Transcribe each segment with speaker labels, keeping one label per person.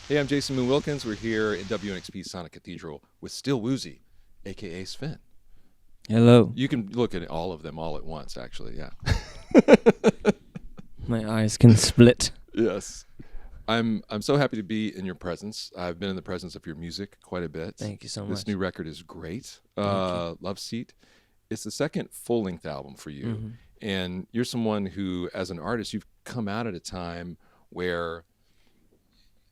Speaker 1: Hey, I'm Jason Moon Wilkins. We're here in WNXP Sonic Cathedral with Still Woozy, aka Sven.
Speaker 2: Hello.
Speaker 1: You can look at all of them all at once, actually. Yeah.
Speaker 2: My eyes can split.
Speaker 1: Yes. I'm so happy to be in your presence. I've been in the presence of your music quite a bit.
Speaker 2: Thank you so much.
Speaker 1: This new record is great.
Speaker 2: Thank
Speaker 1: Love Seat. It's the second full-length album for you,
Speaker 2: Mhm.
Speaker 1: and you're someone who, as an artist, you've come out at a time where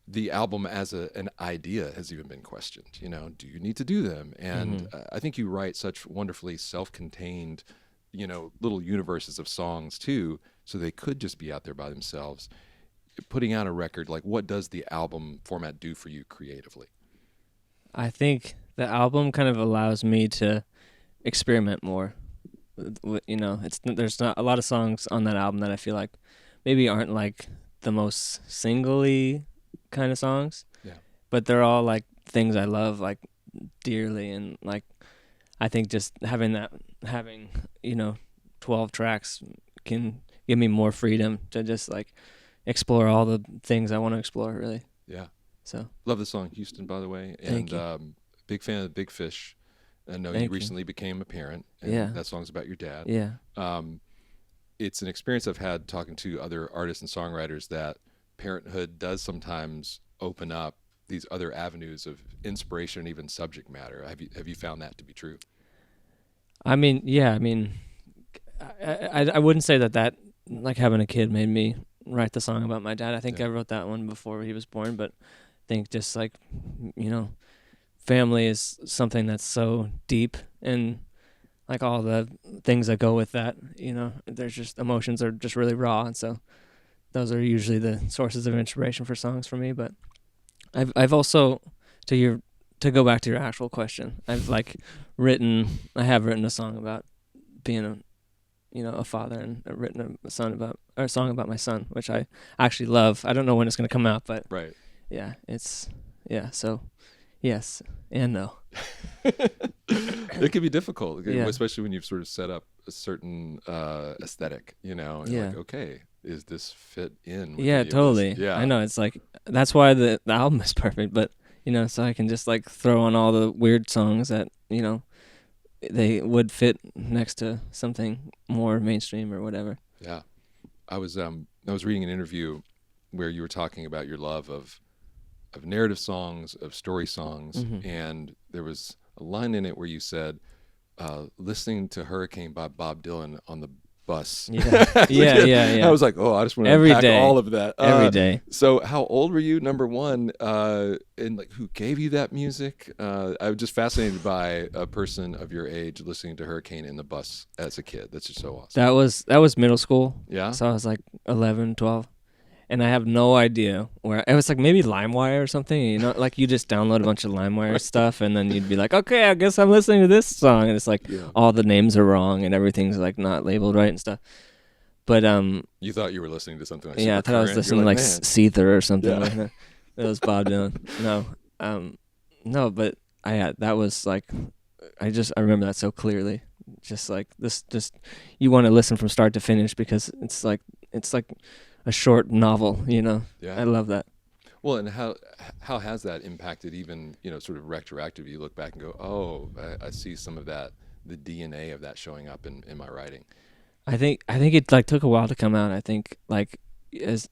Speaker 1: the album as an idea has even been questioned. You know, do you need to do them? And I think you write such wonderfully self-contained, little universes of songs too, so they could just be out there by themselves. Putting out a record, like, what does the album format do for you creatively?
Speaker 2: I think the album kind of allows me to experiment more. There's not a lot of songs on that album that I feel like maybe aren't like the most singly kind of songs.
Speaker 1: Yeah.
Speaker 2: But they're all like things I love like dearly, and like I think just having 12 tracks can give me more freedom to just like explore all the things I want to explore, really.
Speaker 1: Yeah.
Speaker 2: So
Speaker 1: Love the song Houston, by the way.
Speaker 2: Thank you.
Speaker 1: Big fan of Big Fish. I know
Speaker 2: Thank
Speaker 1: you
Speaker 2: you.
Speaker 1: recently became a parent, and
Speaker 2: Yeah.
Speaker 1: that song's about your dad.
Speaker 2: yeah,
Speaker 1: It's an experience I've had talking to other artists and songwriters, that parenthood does sometimes open up these other avenues of inspiration and even subject matter. Have you found that to be true?
Speaker 2: I mean, I wouldn't say that like having a kid made me write the song about my dad. I think
Speaker 1: Yeah.
Speaker 2: I wrote that one before he was born, but I think just like, family is something that's so deep, and like all the things that go with that, there's just emotions are just really raw, and so those are usually the sources of inspiration for songs for me. But I've also to go back to your actual question, I have written a song about being a father, and I've written a song about my son, which I actually love. I don't know when it's going to come out, but
Speaker 1: Right.
Speaker 2: so yes and no.
Speaker 1: It can be difficult,
Speaker 2: Yeah.
Speaker 1: especially when you've sort of set up a certain aesthetic, and
Speaker 2: Yeah.
Speaker 1: like, okay, is this fit in? With
Speaker 2: Yeah,
Speaker 1: any of this?
Speaker 2: totally.
Speaker 1: Yeah.
Speaker 2: I know, it's like that's why the album is perfect, but so I can just like throw on all the weird songs that, they would fit next to something more mainstream or whatever.
Speaker 1: Yeah. I was reading an interview where you were talking about your love of narrative songs, of story songs, and there was a line in it where you said, listening to Hurricane by Bob Dylan on the bus.
Speaker 2: Yeah. Yeah.
Speaker 1: I was like, oh, I just want to
Speaker 2: Every
Speaker 1: unpack
Speaker 2: day.
Speaker 1: all of that.
Speaker 2: Every day.
Speaker 1: So how old were you, number one, and like who gave you that music? I was just fascinated by a person of your age listening to Hurricane in the bus as a kid. That's just so awesome.
Speaker 2: That was middle school.
Speaker 1: Yeah?
Speaker 2: So I was like 11, 12. And I have no idea where it was, like maybe LimeWire or something. Like you just download a bunch of LimeWire stuff, and then you'd be like, okay, I guess I'm listening to this song, and it's like all the names are wrong and everything's like not labeled right and stuff. But
Speaker 1: You thought you were listening to something like
Speaker 2: yeah, I thought I was
Speaker 1: Supercurrent.
Speaker 2: listening
Speaker 1: You're
Speaker 2: to like
Speaker 1: man.
Speaker 2: Seether or something
Speaker 1: Yeah.
Speaker 2: like that. It was Bob Dylan. No, but that was like I remember that so clearly. Just like this, just you want to listen from start to finish because it's like a short novel,
Speaker 1: Yeah.
Speaker 2: I love that.
Speaker 1: Well, and how has that impacted even, sort of retroactive? You look back and go, oh, I see some of that, the DNA of that showing up in my writing.
Speaker 2: I think it like took a while to come out. I think like as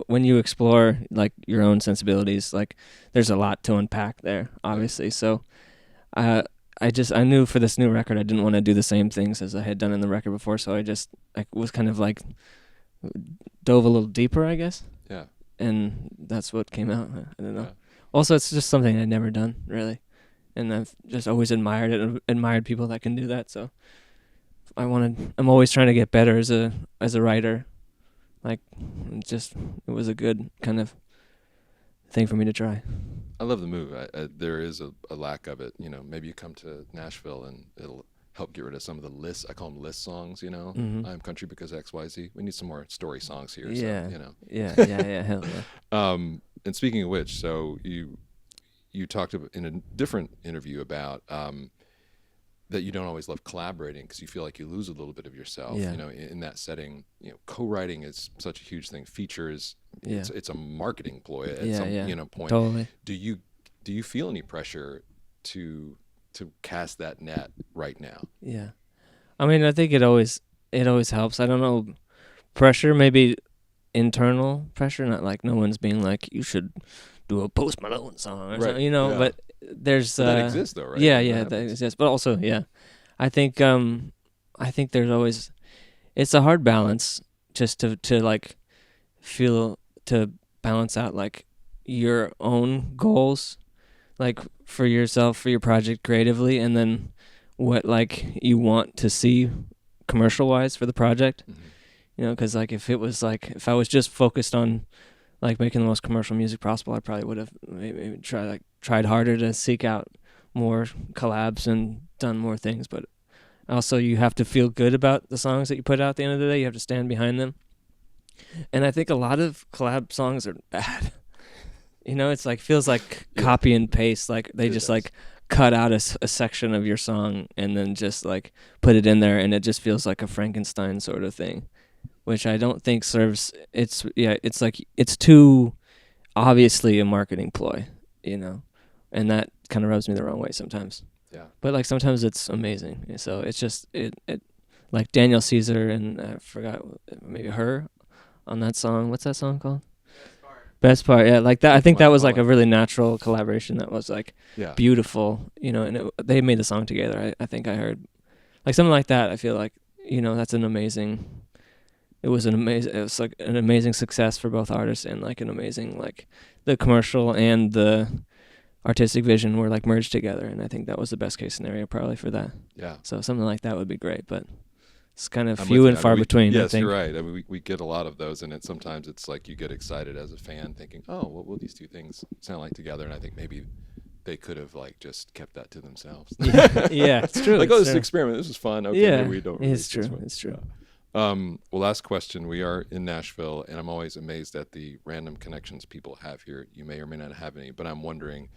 Speaker 2: when you explore like your own sensibilities, like there's a lot to unpack there, obviously. So I knew for this new record I didn't want to do the same things as I had done in the record before, so I just like was kind of like dove a little deeper, I guess.
Speaker 1: Yeah.
Speaker 2: And that's what came out. I don't know.
Speaker 1: Yeah.
Speaker 2: Also, it's just something I'd never done, really. And I've just always admired it and admired people that can do that. So I'm always trying to get better as a writer. Like, it was a good kind of thing for me to try.
Speaker 1: I love the move. There is a lack of it. Maybe you come to Nashville and it'll help get rid of some of the lists. I call them list songs, I'm country because XYZ. We need some more story songs here.
Speaker 2: Yeah.
Speaker 1: So,
Speaker 2: Yeah, hell yeah.
Speaker 1: And speaking of which, so you talked about, in a different interview about that you don't always love collaborating because you feel like you lose a little bit of yourself,
Speaker 2: Yeah.
Speaker 1: you know, in that setting. You know, co-writing is such a huge thing. Features,
Speaker 2: Yeah.
Speaker 1: it's a marketing ploy at
Speaker 2: Yeah,
Speaker 1: some
Speaker 2: yeah.
Speaker 1: you know point.
Speaker 2: Totally.
Speaker 1: Do you feel any pressure to cast that net right now?
Speaker 2: Yeah. I mean, I think it always helps. I don't know, pressure, maybe internal pressure, not like no one's being like, you should do a Post Malone song or something, you know,
Speaker 1: yeah.
Speaker 2: but there's
Speaker 1: But that exists though, right?
Speaker 2: yeah,
Speaker 1: I mean,
Speaker 2: yeah, that exists. But also, yeah, I think there's always, it's a hard balance just to like feel, to balance out like your own goals, like for yourself, for your project creatively, and then what like you want to see commercial wise for the project.
Speaker 1: Mhm.
Speaker 2: You know, because like if I was just focused on like making the most commercial music possible, I probably would have maybe tried harder to seek out more collabs and done more things. But also, you have to feel good about the songs that you put out at the end of the day. You have to stand behind them. And I think a lot of collab songs are bad. You know, it's like feels like copy and paste. Like they just like cut out a section of your song and then just like put it in there, and it just feels like a Frankenstein sort of thing, which I don't think serves. It's like it's too obviously a marketing ploy, you know, and that kind of rubs me the wrong way sometimes.
Speaker 1: Yeah.
Speaker 2: But like sometimes it's amazing. So it's just it like Daniel Caesar and I forgot, maybe her on that song. What's that song called? Best part, yeah, like that. I think that was like a really natural collaboration that was like beautiful, you know, and they made the song together. I think I heard like something like that. I feel like, you know, that's it was like an amazing success for both artists, and like an amazing, like the commercial and the artistic vision were like merged together, and I think that was the best case scenario probably for that.
Speaker 1: Yeah.
Speaker 2: So something like that would be great, but it's kind of few and far between.
Speaker 1: Yes,
Speaker 2: I think.
Speaker 1: you're right. I mean, we get a lot of those, and sometimes it's like you get excited as a fan, thinking, "Oh, what will these two things sound like together?" And I think maybe they could have like just kept that to themselves.
Speaker 2: Yeah, it's true.
Speaker 1: Like,
Speaker 2: it's
Speaker 1: this is
Speaker 2: true.
Speaker 1: an experiment. This is fun. Okay,
Speaker 2: Yeah,
Speaker 1: maybe we don't.
Speaker 2: it's true. It's true.
Speaker 1: Well, last question. We are in Nashville, and I'm always amazed at the random connections people have here. You may or may not have any, but I'm wondering,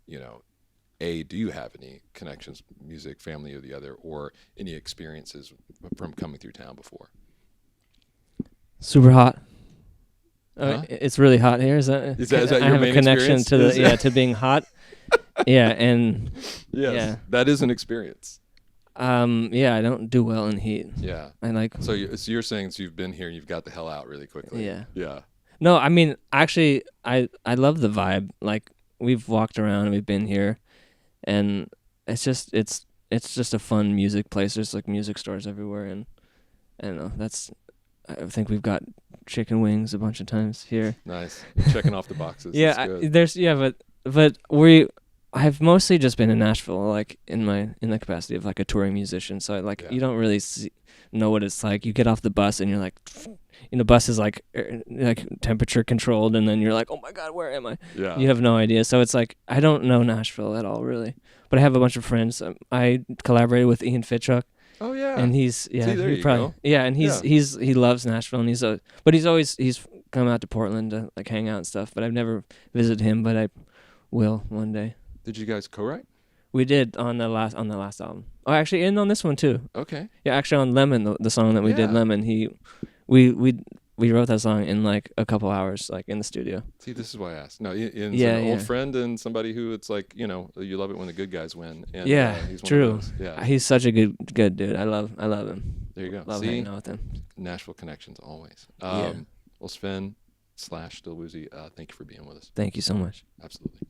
Speaker 1: you know, do you have any connections, music, family, or the other, or any experiences from coming through town before?
Speaker 2: Super hot.
Speaker 1: Huh?
Speaker 2: It's really hot here. Is that
Speaker 1: your
Speaker 2: I have
Speaker 1: main
Speaker 2: a connection
Speaker 1: experience?
Speaker 2: to to being hot. Yeah, and
Speaker 1: yes, that is an experience.
Speaker 2: I don't do well in heat.
Speaker 1: Yeah.
Speaker 2: I like.
Speaker 1: So you're saying you've been here and you've got the hell out really quickly.
Speaker 2: Yeah.
Speaker 1: Yeah.
Speaker 2: No, I mean, actually, I love the vibe. Like we've walked around and we've been here, and it's just a fun music place. There's like music stores everywhere, and I don't know. I think we've got chicken wings a bunch of times here.
Speaker 1: Nice. Checking off the boxes.
Speaker 2: Yeah, but I've mostly just been in Nashville, like in the capacity of like a touring musician. So you don't really know what it's like. You get off the bus and you're like, you know, bus is like temperature controlled, and then you're like, oh my God, where am I?
Speaker 1: Yeah.
Speaker 2: You have no idea. So it's like I don't know Nashville at all, really. But I have a bunch of friends. I collaborated with Ian Fitchuk.
Speaker 1: Oh yeah.
Speaker 2: And he loves Nashville, and he's come out to Portland to like hang out and stuff. But I've never visited him, but I will one day.
Speaker 1: Did you guys co-write?
Speaker 2: We did on the last album. Oh, actually, and on this one too.
Speaker 1: Okay.
Speaker 2: Yeah, actually on Lemon, the song that we did, Lemon. We wrote that song in like a couple hours, like in the studio.
Speaker 1: See, this is why I asked. No, Ian's an old friend and somebody who it's like, you know, you love it when the good guys win. And, he's one
Speaker 2: true.
Speaker 1: Of those. Yeah,
Speaker 2: he's such a good dude. I love him.
Speaker 1: There you go.
Speaker 2: Love hanging out with him.
Speaker 1: Nashville connections always. Well, Sven / Still Woozy, thank you for being with us.
Speaker 2: Thank you so much.
Speaker 1: Absolutely.